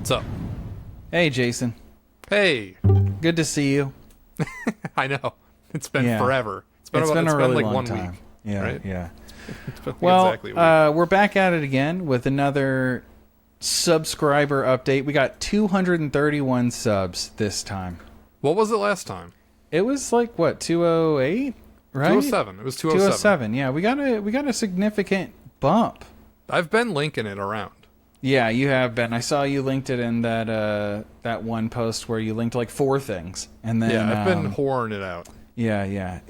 What's up? Hey, Jason. Hey. Good to see you. I know. It's been forever. It's been a really like long 1 time. week. Yeah, right? yeah. It's been Well, exactly a week. we're back at it again with another subscriber update. We got 231 subs this time. What was it last time? It was like what, 208, right? 207. It was 207. 207. Yeah, we got a significant bump. I've been linking it around. Yeah, you have been. I saw you linked it in that one post where you linked like 4 things, and then Yeah, I've been whoring it out. Yeah.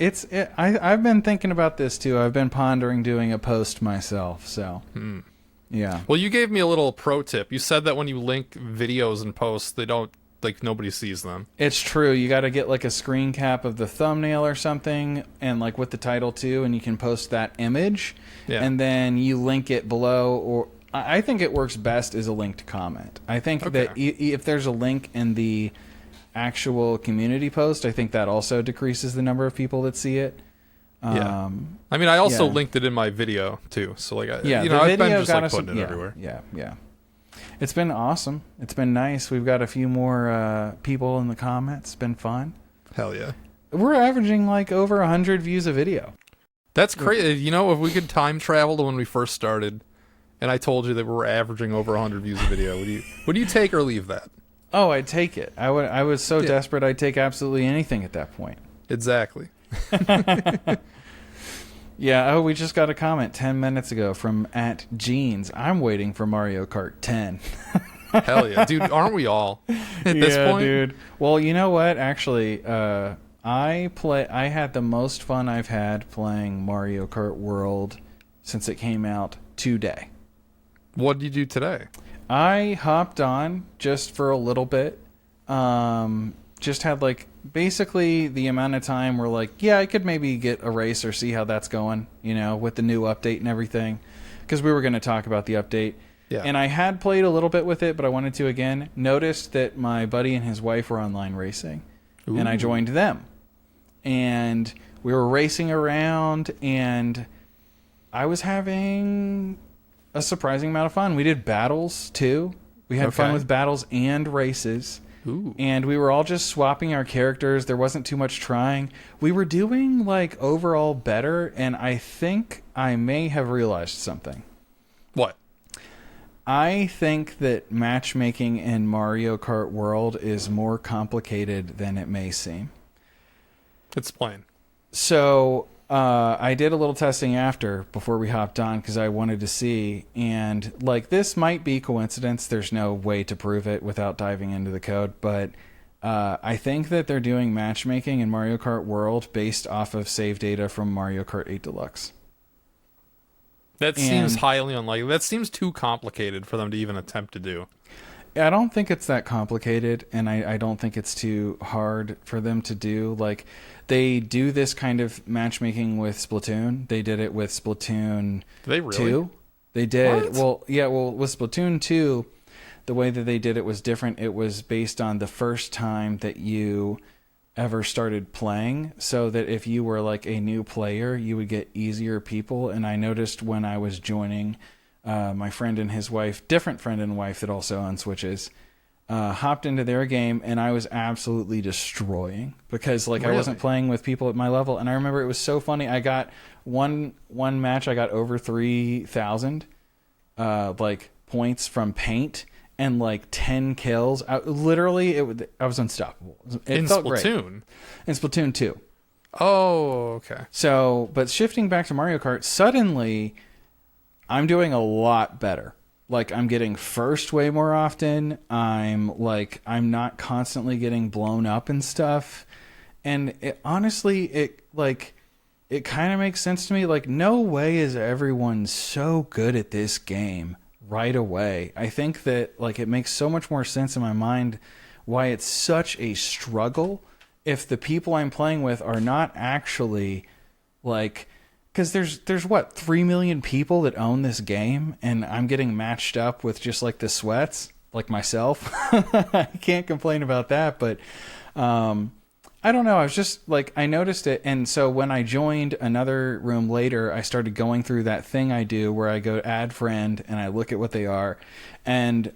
I've been thinking about this too. I've been pondering doing a post myself. So, yeah. Well, you gave me a little pro tip. You said that when you link videos and posts, they don't, like, nobody sees them. It's true. You got to get like a screen cap of the thumbnail or something, and like with the title too, and you can post that image, and then you link it below. Or I think it works best as a linked comment. I think that if there's a link in the actual community post, I think that also decreases the number of people that see it. I mean, I also linked it in my video too. So like, I've been just like putting it everywhere. Yeah. It's been awesome. It's been nice. We've got a few more people in the comments. It's been fun. Hell yeah. We're averaging like over 100 views a video. That's crazy. You know, if we could time travel to when we first started, and I told you that we're averaging over 100 views a video, would you take or leave that? Oh, I'd take it. I was so desperate I'd take absolutely anything at that point. Exactly. Yeah, we just got a comment 10 minutes ago from @Jeans. I'm waiting for Mario Kart 10. Hell yeah. Dude, aren't we all at this point? Dude. Well, you know what? Actually, I had the most fun I've had playing Mario Kart World since it came out today. What did you do today? I hopped on just for a little bit. Just had like basically the amount of time where like, yeah, I could maybe get a race or see how that's going, with the new update and everything. Because we were going to talk about the update. Yeah. And I had played a little bit with it, but I wanted to again. Noticed that my buddy and his wife were online racing. Ooh. And I joined them. And we were racing around, and I was having a surprising amount of fun. We did battles too. We had fun with battles and races. Ooh. And we were all just swapping our characters. There wasn't too much trying. We were doing like overall better, and I think I may have realized something. What? I think that matchmaking in Mario Kart World is more complicated than it may seem. Explain. So I did a little testing before we hopped on because I wanted to see, and like this might be coincidence. There's no way to prove it without diving into the code, but I think that they're doing matchmaking in Mario Kart World based off of save data from Mario Kart 8 Deluxe. That seems highly unlikely. That seems too complicated for them to even attempt to do. I don't think it's that complicated, and I don't think it's too hard for them to do. Like, they do this kind of matchmaking with Splatoon. They did it with Splatoon 2. Did they really? They did. What? Well, with Splatoon 2, the way that they did it was different. It was based on the first time that you ever started playing, so that if you were like a new player, you would get easier people. And I noticed when I was joining my friend and his wife, different friend and wife that also own Switches, hopped into their game, and I was absolutely destroying because like I wasn't playing with people at my level. And I remember it was so funny. I got one match, I got over 3,000 like points from paint and like 10 kills. I was unstoppable. It felt great. In Splatoon 2. Oh, okay. So, but shifting back to Mario Kart, suddenly I'm doing a lot better. Like, I'm getting first way more often. I'm not constantly getting blown up and stuff. And it kind of makes sense to me. Like, no way is everyone so good at this game right away. I think that like it makes so much more sense in my mind why it's such a struggle if the people I'm playing with are not actually like, because there's what, 3 million people that own this game, and I'm getting matched up with just like the sweats, like myself. I can't complain about that, but I don't know. I was just like, I noticed it. And so when I joined another room later, I started going through that thing I do where I go add friend and I look at what they are. And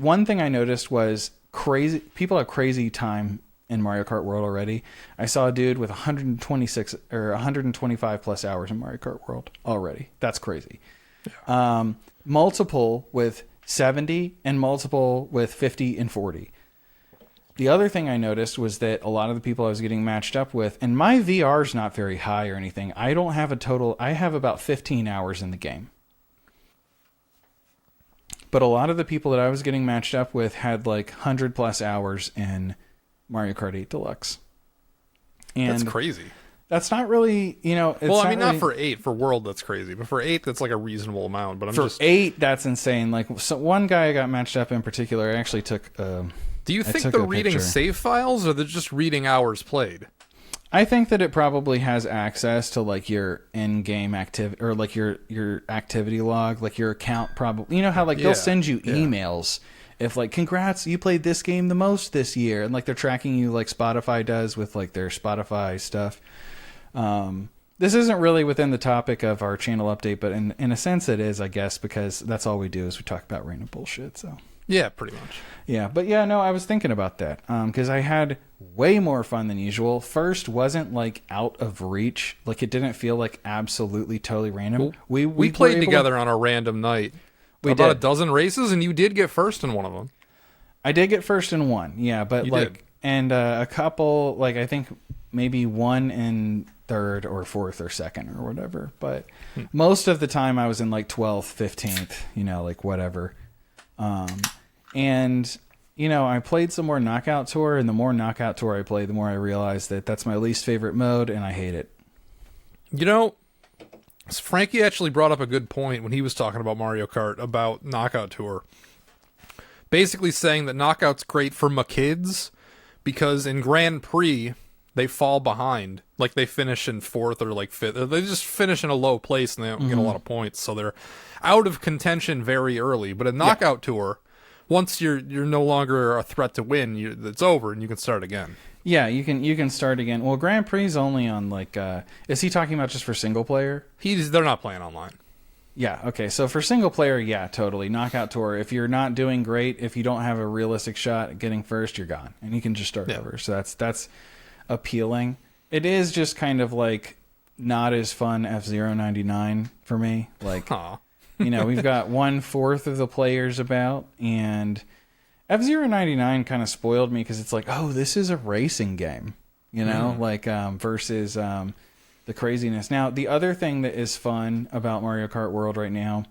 one thing I noticed was crazy. People have crazy time in Mario Kart World already. I saw a dude with 126 or 125 plus hours in Mario Kart World already. That's crazy. Yeah. Multiple with 70 and multiple with 50 and 40. The other thing I noticed was that a lot of the people I was getting matched up with, and my VR is not very high or anything. I don't have a total. I have about 15 hours in the game. But a lot of the people that I was getting matched up with had like 100 plus hours in Mario Kart 8 Deluxe. And that's crazy. That's not really, it's well, I mean, not not for 8. For World, that's crazy. But for 8, that's like a reasonable amount. But for 8, that's insane. Like, so one guy I got matched up in particular, I actually took. Do you think they're reading save files, or they're just reading hours played? I think that it probably has access to like your in-game activity or like your activity log, like your account. Probably, how like they'll send you emails if like, congrats, you played this game the most this year, and like they're tracking you like Spotify does with like their Spotify stuff. This isn't really within the topic of our channel update, but in a sense it is, I guess, because that's all we do is we talk about random bullshit. So yeah, pretty much. Yeah, but yeah, no, I was thinking about that because I had way more fun than usual. First wasn't like out of reach, like it didn't feel like absolutely totally random. We played together on a random night. We about did. A dozen races, and you did get first in one of them. I did get first in one, yeah, but you like, did. And a couple, like I think maybe one in third or fourth or second or whatever. But most of the time I was in like 12th, 15th, like whatever. And I played some more Knockout Tour, and the more Knockout Tour I play, the more I realize that that's my least favorite mode, and I hate it. Frankie actually brought up a good point when he was talking about Mario Kart about Knockout Tour. Basically saying that Knockout's great for my kids because in Grand Prix, they fall behind. Like they finish in 4th or like 5th. They just finish in a low place and they don't get a lot of points. So they're out of contention very early. But in Knockout Tour, once you're no longer a threat to win, it's over and you can start again. Yeah, you can start again. Well, Grand Prix is only on like. Is he talking about just for single player? They're not playing online. Yeah. Okay. So for single player, yeah, totally. Knockout Tour. If you're not doing great, if you don't have a realistic shot at getting first, you're gone, and you can just start over. So that's appealing. It is just kind of like not as fun F-Zero 99 for me. Like, we've got 1/4 of the players about, and F-Zero 99 kind of spoiled me because it's like, oh, this is a racing game, versus the craziness. Now, the other thing that is fun about Mario Kart World right now,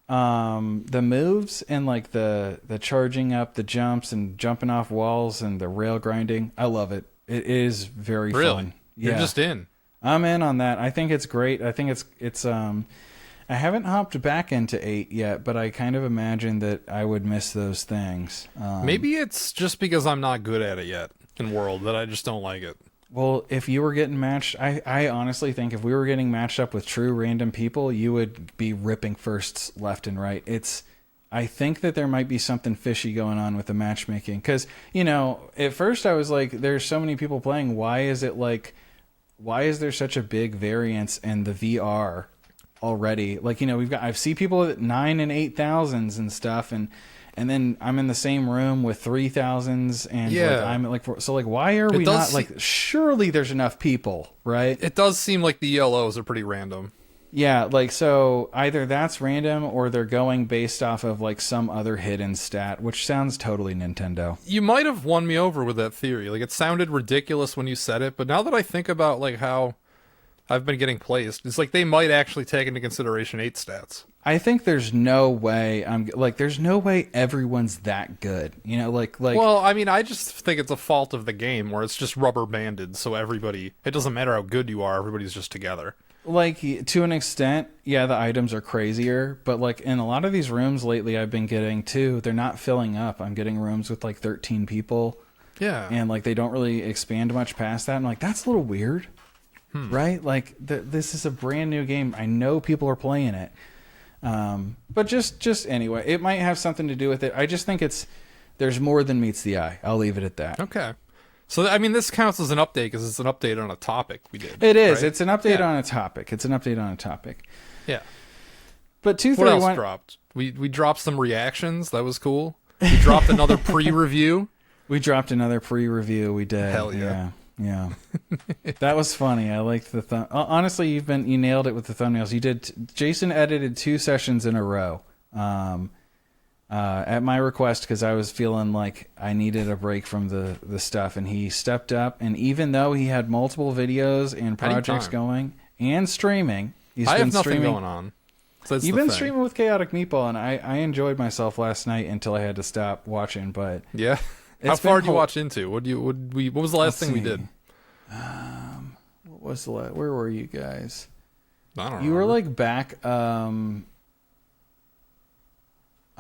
the moves and like the charging up, the jumps and jumping off walls and the rail grinding, I love it. It is very fun. You're just in. I'm in on that. I think it's great. I think it's I haven't hopped back into 8 yet, but I kind of imagine that I would miss those things. Maybe it's just because I'm not good at it yet in World that I just don't like it. Well, if you were getting matched, I honestly think if we were getting matched up with true random people, you would be ripping firsts left and right. I think that there might be something fishy going on with the matchmaking. Because, at first I was like, there's so many people playing. Why is there such a big variance in the VR already? Like, I've seen people at 9 and 8,000s and stuff. And then I'm in the same room with 3,000s. And I'm like, so like, why are we not like, surely there's enough people, right? It does seem like the ELOs are pretty random. Yeah, like, so either that's random or they're going based off of like some other hidden stat, which sounds totally Nintendo. You might have won me over with that theory. Like, it sounded ridiculous when you said it, but now that I think about like how I've been getting placed, it's like they might actually take into consideration 8 stats. I think there's no way there's no way everyone's that good. Well, I mean, I just think it's a fault of the game where it's just rubber banded, so it doesn't matter how good you are, everybody's just together. Like, to an extent, yeah, the items are crazier, but like in a lot of these rooms lately I've been getting too, they're not filling up. I'm getting rooms with like 13 people. Yeah. And like they don't really expand much past that. I'm like, that's a little weird. Right? Like this is a brand new game. I know people are playing it. But just anyway, it might have something to do with it. I just think there's more than meets the eye. I'll leave it at that. Okay. So, I mean, this counts as an update because it's an update on a topic we did. It is. Right? It's an update on a topic. It's an update on a topic. Yeah. But 231... What else dropped? We dropped some reactions. That was cool. We dropped another pre-review. We dropped another pre-review. We did. Hell yeah. Yeah. That was funny. I liked the honestly, you nailed it with the thumbnails. You did. Jason edited 2 sessions in a row. At my request, because I was feeling like I needed a break from the stuff, and he stepped up. And even though he had multiple videos and projects going and streaming, I have nothing going on. So you've been streaming with Chaotic Meatball, and I enjoyed myself last night until I had to stop watching. But yeah, how far did you watch into? What was the last thing we did? What was the where were you guys? I don't know. You were like back.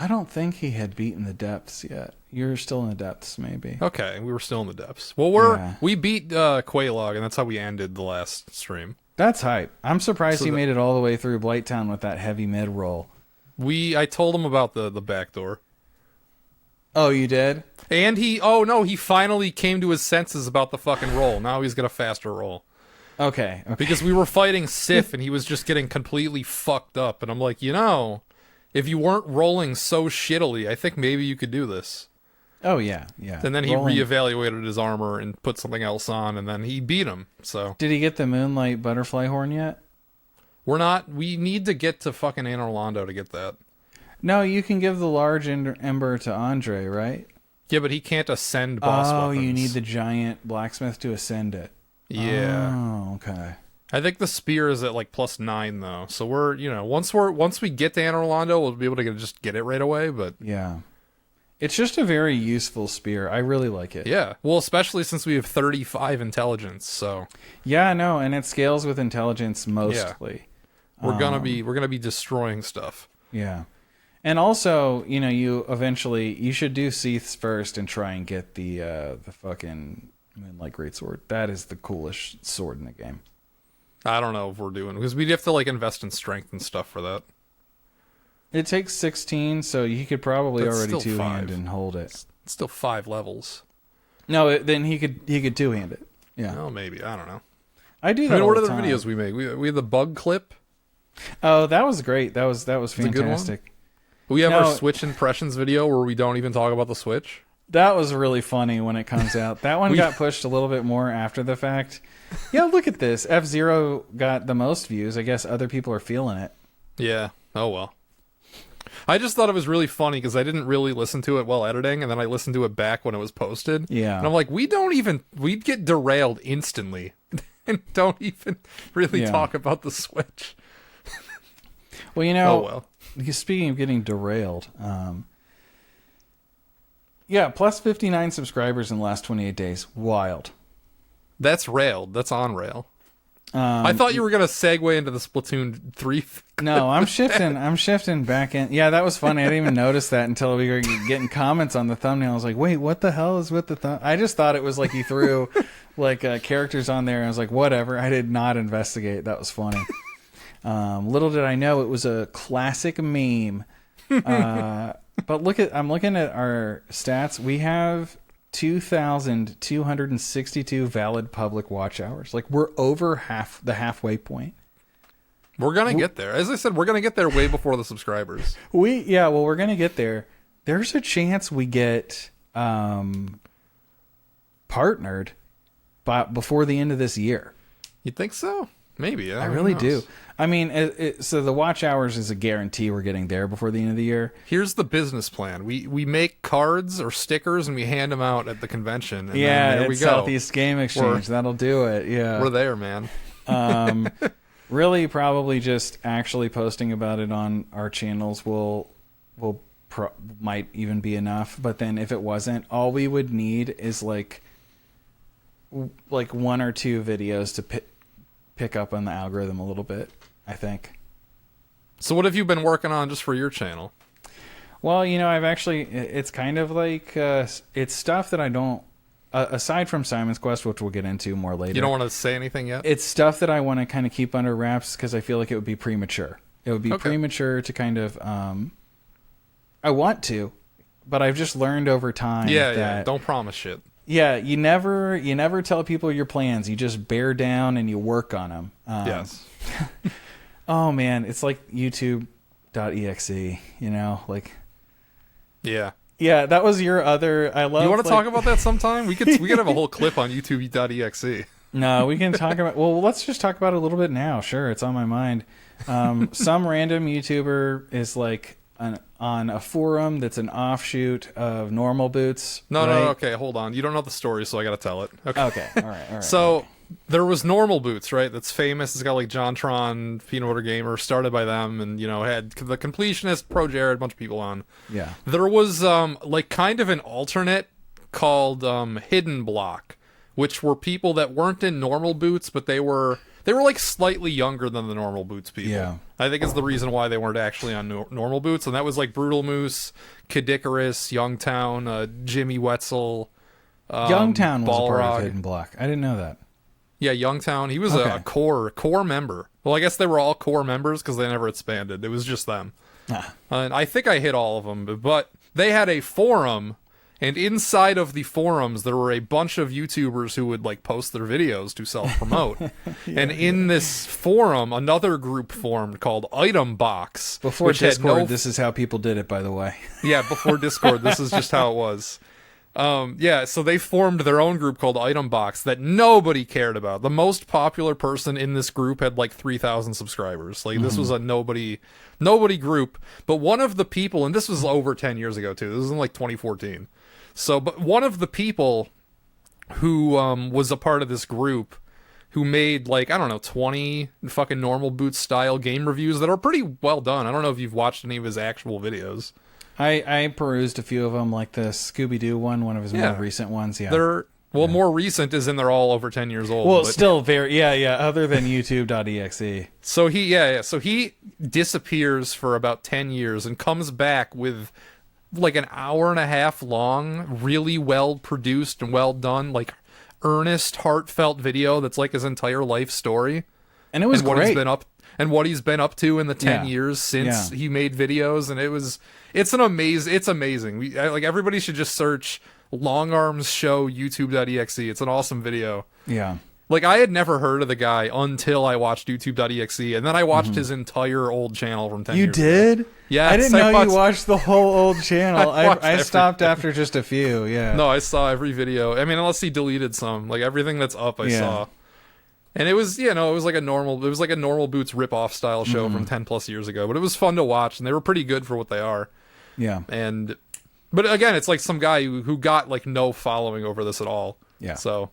I don't think he had beaten the depths yet. You're still in the depths, maybe. Okay, we were still in the depths. Well, we beat Quaylog, and that's how we ended the last stream. That's hype. I'm surprised he made it all the way through Blighttown with that heavy mid roll. I told him about the back door. Oh, you did? And he finally came to his senses about the fucking roll. Now he's got a faster roll. Okay. Because we were fighting Sif, and he was just getting completely fucked up. And I'm like, if you weren't rolling so shittily, I think maybe you could do this. Oh, yeah. And then he reevaluated his armor and put something else on, and then he beat him. So did he get the Moonlight Butterfly Horn yet? We need to get to fucking Anne Orlando to get that. No, you can give the large ember to Andre, right? Yeah, but he can't ascend boss weapons. Oh, you need the giant blacksmith to ascend it. Yeah. Oh, okay. I think the spear is at like +9 though. So we're, once we get to Anne Orlando, we'll be able to just get it right away, but yeah. It's just a very useful spear. I really like it. Yeah. Well, especially since we have 35 intelligence, so. Yeah, no, and it scales with intelligence mostly. Yeah. We're going to be destroying stuff. Yeah. And also, you should do Seath's first and try and get the fucking Moonlight Greatsword. That is the coolest sword in the game. I don't know if we're doing, because we'd have to invest in strength and stuff for that. It takes 16, so you could probably already two-hand and hold it. It's still 5 levels. No, then he could two-hand it. Yeah. Oh, maybe. I don't know. I do that all what the are the time. videos we make? We had the bug clip. Oh, that was great. That was fantastic. We have our Switch impressions video where we don't even talk about the Switch. That was really funny when it comes out. That one got pushed a little bit more after the fact. Yeah, look at this. F-Zero got the most views. I guess other people are feeling it. Yeah. Oh, well. I just thought it was really funny because I didn't really listen to it while editing, and then I listened to it back when it was posted. Yeah. And I'm like, we'd get derailed instantly and don't even really talk about the Switch. Well, speaking of getting derailed, plus 59 subscribers in the last 28 days. Wild. That's railed. That's on rail. I thought you were going to segue into the Splatoon 3. No, I'm shifting back in. Yeah, that was funny. I didn't even notice that until we were getting comments on the thumbnail. I was like, wait, what the hell is with the thumb? I just thought it was like you threw characters on there. And I was like, whatever. I did not investigate. That was funny. Little did I know it was a classic meme. But I'm looking at our stats. We have 2,262 valid public watch hours. We're over the halfway point. We're gonna get there. As I said, we're gonna get there way before the subscribers. We're gonna get there. There's a chance we get partnered before the end of this year. You think so? Maybe. I really do. I mean, so the watch hours is a guarantee we're getting there before the end of the year. Here's the business plan. We make cards or stickers and we hand them out at the convention. And there we go. Southeast Game Exchange. That'll do it. Yeah. We're there, man. Really, probably just actually posting about it on our channels might even be enough. But then if it wasn't, all we would need is like 1 or 2 videos to pick up on the algorithm a little bit, I think. So what have you been working on just for your channel? Well, I've actually, it's kind of like, it's stuff that I don't, aside from Simon's Quest, which we'll get into more later. You don't want to say anything yet? It's stuff that I want to kind of keep under wraps because I feel like it would be premature. It would be premature to kind of, I want to, but I've just learned over time that don't promise shit. Yeah, you never tell people your plans. You just bear down and you work on them. Yes. Oh man, it's like YouTube.exe. Yeah. Yeah, that was your other. I love. You want to like, talk about that sometime? We could have a whole clip on YouTube.exe. No, we can talk about. Well, let's just talk about it a little bit now. Sure, it's on my mind. Some random YouTuber is like on a forum that's an offshoot of Normal Boots. No, right? no, okay, hold on. You don't know the story, so I got to tell it. Okay. Okay, all right. So there was Normal Boots, right? That's famous. It's got like JonTron, Peanut Butter Gamer, started by them, and had the Completionist, Pro Jared, a bunch of people on. Yeah. There was like kind of an alternate called Hidden Block, which were people that weren't in Normal Boots, but they were like slightly younger than the Normal Boots people. Yeah. I think it's the reason why they weren't actually on Normal Boots, and that was like Brutal Moose, Kid Icarus, Youngtown, Jimmy Wetzel. Youngtown was a part Balrog. of Hidden Block. I didn't know that. Yeah, Youngtown. He was a core member. Well, I guess they were all core members because they never expanded. It was just them. And I think I hit all of them, but they had a forum, and inside of the forums there were a bunch of YouTubers who would like post their videos to self-promote. And in this forum, another group formed called Item Box. Before which Discord, had this is how people did it, by the way. Yeah, before Discord, this is just how it was. So they formed their own group called Item Box that nobody cared about. The most popular person in this group had like 3,000 subscribers. Like this was a nobody group. But one of the people, and this was over 10 years ago too. This was in like 2014. So, but one of the people who was a part of this group, who made like, I don't know, 20 fucking Normal Boots style game reviews that are pretty well done. I don't know if you've watched any of his actual videos. I perused a few of them, like the Scooby-Doo one of his more recent ones. Yeah, they're more recent is in they're all over 10 years old. well, but... still very other than YouTube.exe. So he disappears for about 10 years and comes back with like an hour and a half long, really well produced and well done, like earnest, heartfelt video that's like his entire life story. And it was what great. What he's been up to in the 10 years since he made videos, and it's amazing. Like everybody should just search Long Arms Show YouTube.exe. It's an awesome video. Yeah. Like I had never heard of the guy until I watched YouTube.exe, and then I watched his entire old channel from 10 years ago. You did? Yeah. I didn't know you watched the whole old channel. I stopped after just a few, yeah. No, I saw every video. I mean, unless he deleted some. Like everything that's up I saw. And it was, it was like a Normal Boots rip-off style show from 10 plus years ago, but it was fun to watch, and they were pretty good for what they are. Yeah. But again, it's like some guy who got like no following over this at all. Yeah. So,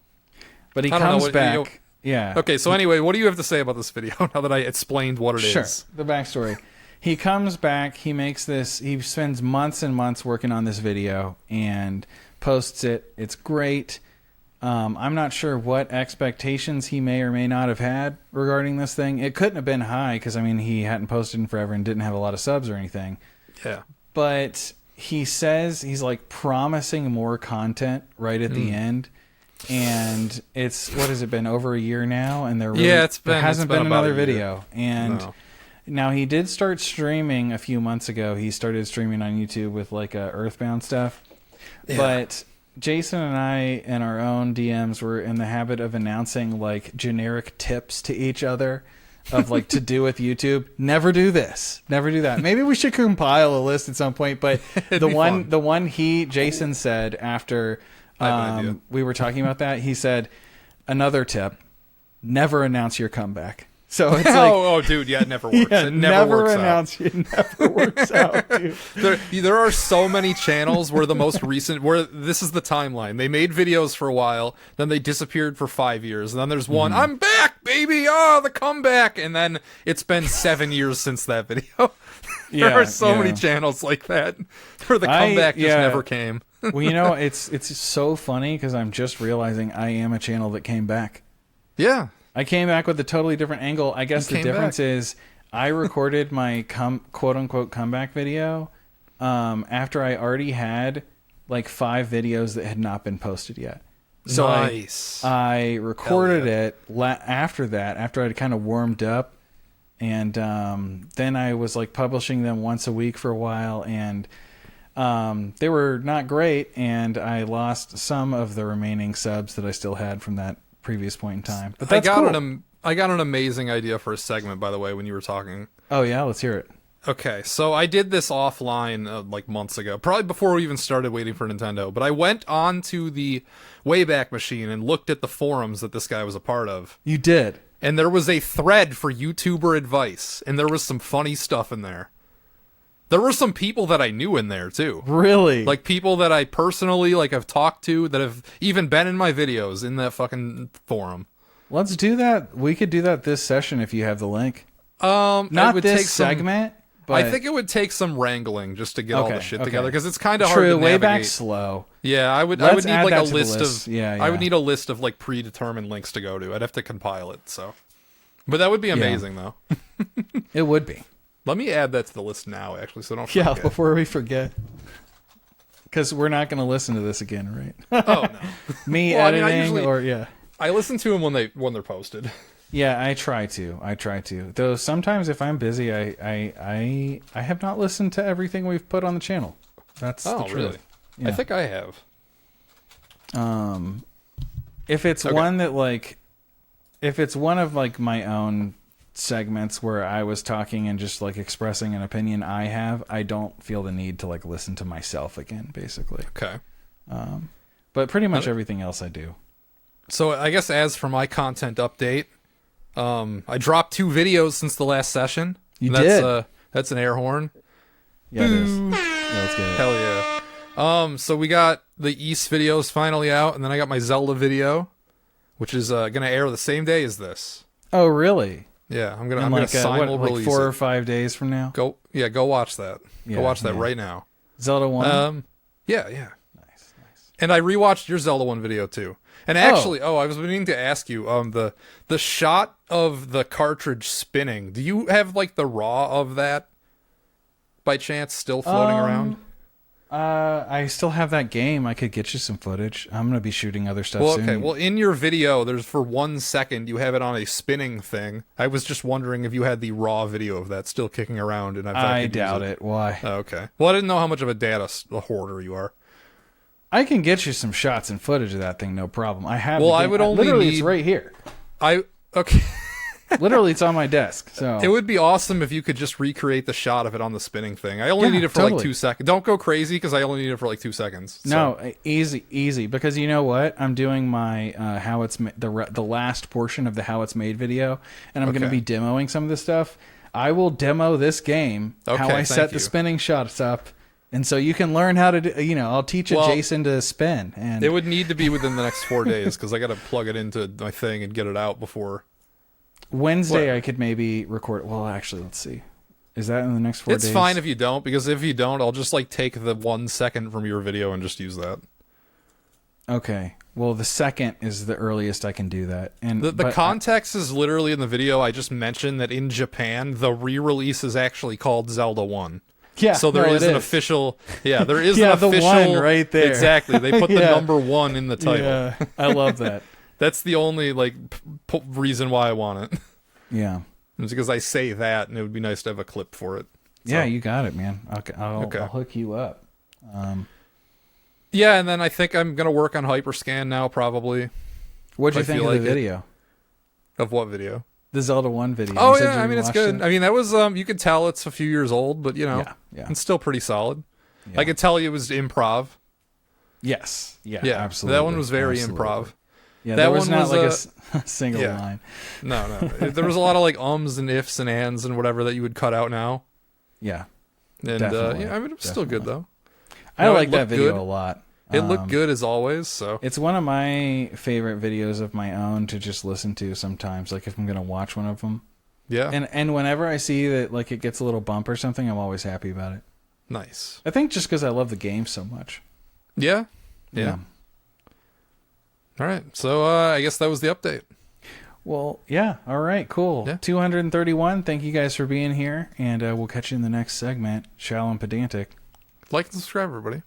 but he comes back. Yeah. Okay. So anyway, what do you have to say about this video now that I explained what it is? Sure. The backstory. He comes back. He makes this. He spends months and months working on this video and posts it. It's great. I'm not sure what expectations he may or may not have had regarding this thing. It couldn't have been high because, I mean, he hadn't posted in forever and didn't have a lot of subs or anything. Yeah. But he says he's like promising more content right at the end. And it's, what has it been, over a year now? And there hasn't been another video. And now he did start streaming a few months ago. He started streaming on YouTube with like Earthbound stuff. Yeah. But Jason and I, in our own DMs, were in the habit of announcing like generic tips to each other of like to do with YouTube. Never do this. Never do that. Maybe we should compile a list at some point. But the one Jason said after we were talking about that, he said, another tip: never announce your comeback. So it's like, dude, it never works. It never works out. It never works out, dude. There are so many channels where where this is the timeline. They made videos for a while, then they disappeared for 5 years, and then there's one, I'm back, baby, the comeback, and then it's been 7 years since that video. There are so many channels like that where the comeback just never came. Well, it's so funny because I'm just realizing I am a channel that came back. Yeah. I came back with a totally different angle. I guess the difference is I recorded my quote-unquote comeback video after I already had like 5 videos that had not been posted yet. So nice. I recorded it after that, after I'd kind of warmed up. And then I was like publishing them once a week for a while. And they were not great. And I lost some of the remaining subs that I still had from that previous point in time. But that's cool. I got an amazing idea for a segment, by the way, when you were talking. Oh yeah, let's hear it. Okay, so I did this offline like months ago, probably before we even started waiting for Nintendo. But I went onto the Wayback Machine and looked at the forums that this guy was a part of. You did. And there was a thread for YouTuber advice, and there was some funny stuff in there. There were some people that I knew in there, too. Really? Like, people that I personally, like, have talked to, that have even been in my videos in that fucking forum. Let's do that. We could do that this session if you have the link. It Not would this take some- segment, but... I think it would take some wrangling just to get all the shit together, because it's kind of hard True, to navigate. Wayback's slow. Yeah, I would Let's need add like that a to the list list. of Yeah, I would yeah. need a list of like predetermined links to go to. I'd have to compile it, so. But that would be amazing though. It would be. Let me add that to the list now actually, so don't Yeah, forget. before we forget. Because we're not going to listen to this again, right? Oh no. Me Well, I mean, editing I listen to them when they're posted. Yeah, I try to. Though sometimes if I'm busy, I have not listened to everything we've put on the channel. That's the truth. Really? Yeah. I think I have. If it's one that like, if it's one of like my own segments where I was talking and just like expressing an opinion I don't feel the need to like listen to myself again, basically. Okay. But pretty much everything else I do. So I guess as for my content update, I dropped 2 videos since the last session. You And that's, did. That's an air horn. Yeah, it is. Yeah, let's get it. Hell yeah. So we got the East videos finally out, and then I got my Zelda video, which is gonna air the same day as this. Oh, really? Yeah, I'm gonna In gonna like, simul like release 4 it. or 5 days from now? Go watch that. Yeah, Go watch that yeah. right now. Zelda 1? Yeah. Nice. And I rewatched your Zelda 1 video too. And actually, I was meaning to ask you, the shot of the cartridge spinning. Do you have like the raw of that by chance still floating around? I still have that game. I could get you some footage. I'm gonna be shooting other stuff Well, soon. okay. Well, in your video, there's for 1 second you have it on a spinning thing. I was just wondering if you had the raw video of that still kicking around, and I doubt it. Why? Oh, okay. Well, I didn't know how much of a data hoarder you are. I can get you some shots and footage of that thing, no problem. I have. Well, the I game. would only literally need- it's right here. Okay. Literally, it's on my desk. So It would be awesome if you could just recreate the shot of it on the spinning thing. I only need it for like totally. 2 seconds. Don't go crazy because I only need it for like 2 seconds. So. No, easy. Because you know what? I'm doing my how it's the last portion of the how it's made video, and I'm going to Okay. be demoing some of this stuff. I will demo this game how Okay, I thank set the you. spinning shots up, and so you can learn how to do. I'll teach Well, Jason to spin, and It would need to be within the next 4 days because I got to plug it into my thing and get it out before. Wednesday What? I could maybe record. Well, actually, let's see. Is that in the next 4 days? It's fine if you don't, because if you don't, I'll just like take the 1 second from your video and just use that. Okay. Well, the second is the earliest I can do that, and The but context is literally in the video. I just mentioned that in Japan, the re-release is actually called Zelda 1. yeah. So there no, is it an official. Yeah, there is Yeah, an the official. one right there. Exactly. They put the Yeah. number 1 in the title. Yeah, I love that. That's the only like reason why I want it. Yeah. It's because I say that, and it would be nice to have a clip for it. Yeah, So- you got it, man. I'll Okay. hook you up. Yeah, and then I think I'm gonna work on Hyperscan now, probably. What'd you I think feel of the like it. video? Of what video? The Zelda 1 video. Oh You said yeah, you I mean it's watched good. it? I mean that was you could tell it's a few years old, but Yeah. it's still pretty solid. Yeah. I could tell it was improv. Yes. Yeah. Yeah, Absolutely. that one was very Absolutely. improv. Yeah, That there was one not was, like a single yeah. line. No, there was a lot of like ums and ifs and ands and whatever that you would cut out now. Yeah. And Definitely, yeah, I mean it was still good definitely. though. I No, it like that looked video good. a lot. It looked good as always. So It's one of my favorite videos of my own to just listen to sometimes, like if I'm going to watch one of them. yeah, And whenever I see that like it gets a little bump or something, I'm always happy about it. nice. I think just because I love the game so much. Yeah. All right. So I guess that was the update. Well, yeah. All right, cool. Yeah. 231. Thank you guys for being here, and we'll catch you in the next segment. Shallow and pedantic. Like and subscribe, everybody.